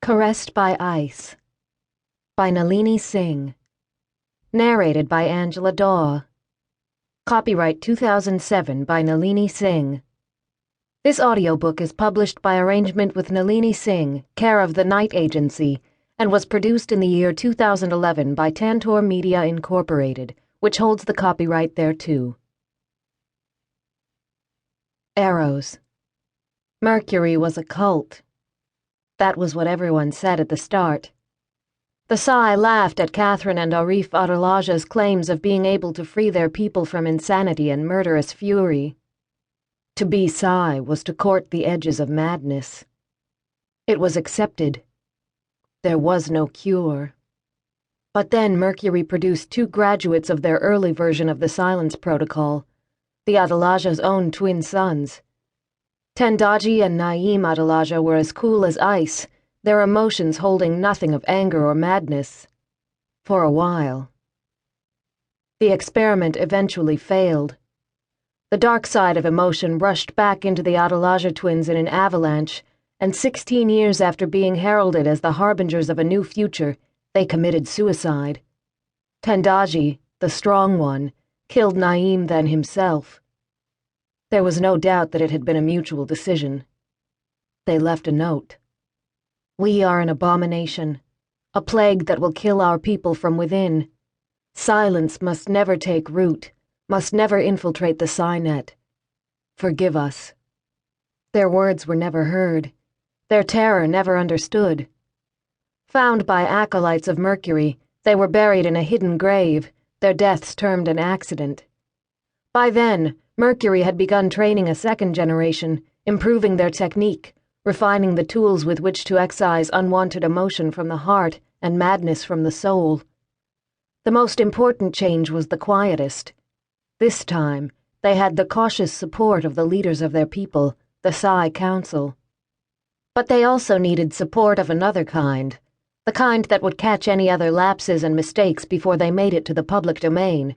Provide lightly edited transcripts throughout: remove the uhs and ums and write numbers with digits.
Caressed by Ice by Nalini Singh. Narrated by Angela Daw. Copyright 2007 by Nalini Singh. This audiobook is published by arrangement with Nalini Singh, care of the Night Agency, and was produced in the year 2011 by Tantor Media Incorporated, which holds the copyright thereto. Arrows. Mercury was a cult. That was what everyone said at the start. The Psy laughed at Catherine and Arif Adelaja's claims of being able to free their people from insanity and murderous fury. To be Psy was to court the edges of madness. It was accepted. There was no cure. But then Mercury produced two graduates of their early version of the Silence Protocol, the Adelaja's own twin sons. Tandaji and Naeem Adelaja were as cool as ice, their emotions holding nothing of anger or madness. For a while. The experiment eventually failed. The dark side of emotion rushed back into the Adelaja twins in an avalanche, and 16 years after being heralded as the harbingers of a new future, they committed suicide. Tandaji, the strong one, killed Naeem then himself. There was no doubt that it had been a mutual decision. They left a note. "We are an abomination, a plague that will kill our people from within. Silence must never take root, must never infiltrate the Psy net. Forgive us." Their words were never heard, their terror never understood. Found by acolytes of Mercury, they were buried in a hidden grave, their deaths termed an accident. By then, Mercury had begun training a second generation, improving their technique, refining the tools with which to excise unwanted emotion from the heart and madness from the soul. The most important change was the quietest. This time, they had the cautious support of the leaders of their people, the Psy Council. But they also needed support of another kind, the kind that would catch any other lapses and mistakes before they made it to the public domain,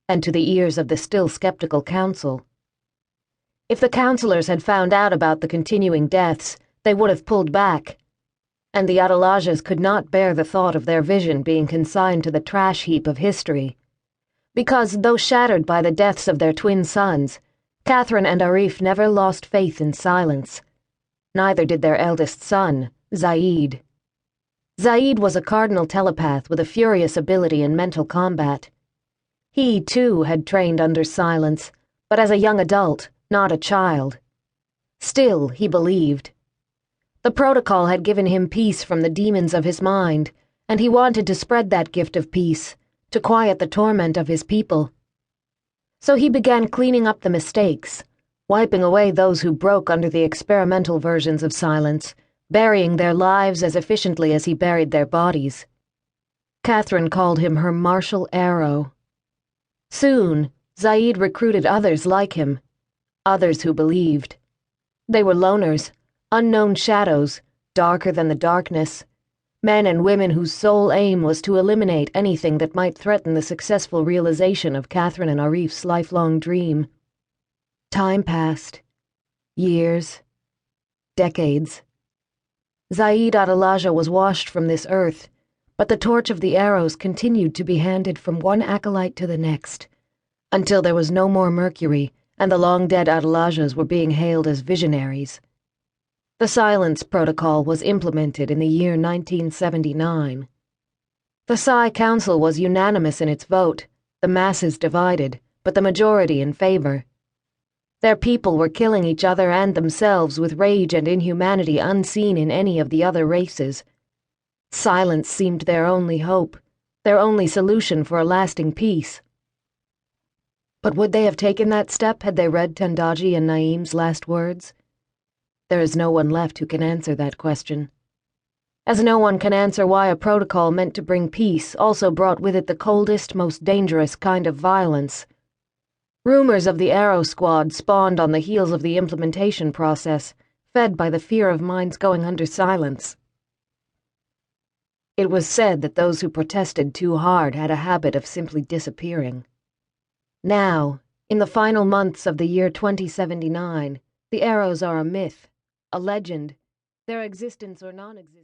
and to the ears of the still skeptical council. If the counselors had found out about the continuing deaths, they would have pulled back, and the Adelajas could not bear the thought of their vision being consigned to the trash heap of history. Because, though shattered by the deaths of their twin sons, Catherine and Arif never lost faith in silence. Neither did their eldest son, Zaid. Zaid was a cardinal telepath with a furious ability in mental combat. He, too, had trained under silence, but as a young adult, not a child. Still, he believed. The protocol had given him peace from the demons of his mind, and he wanted to spread that gift of peace, to quiet the torment of his people. So he began cleaning up the mistakes, wiping away those who broke under the experimental versions of silence, burying their lives as efficiently as he buried their bodies. Catherine called him her martial arrow. Soon, Zaid recruited others like him, others who believed. They were loners, unknown shadows, darker than the darkness, men and women whose sole aim was to eliminate anything that might threaten the successful realization of Catherine and Arif's lifelong dream. Time passed. Years. Decades. Zaid Adelaja was washed from this earth, but the torch of the arrows continued to be handed from one acolyte to the next, until there was no more Mercury, and the long-dead Adelajas were being hailed as visionaries. The Silence Protocol was implemented in the year 1979. The Psy Council was unanimous in its vote, the masses divided, but the majority in favor. Their people were killing each other and themselves with rage and inhumanity unseen in any of the other races. Silence seemed their only hope, their only solution for a lasting peace. But would they have taken that step had they read Tandaji and Naeem's last words? There is no one left who can answer that question. As no one can answer why a protocol meant to bring peace also brought with it the coldest, most dangerous kind of violence. Rumors of the Arrow Squad spawned on the heels of the implementation process, fed by the fear of minds going under silence. It was said that those who protested too hard had a habit of simply disappearing. Now, in the final months of the year 2079, the arrows are a myth, a legend, their existence or non-existence.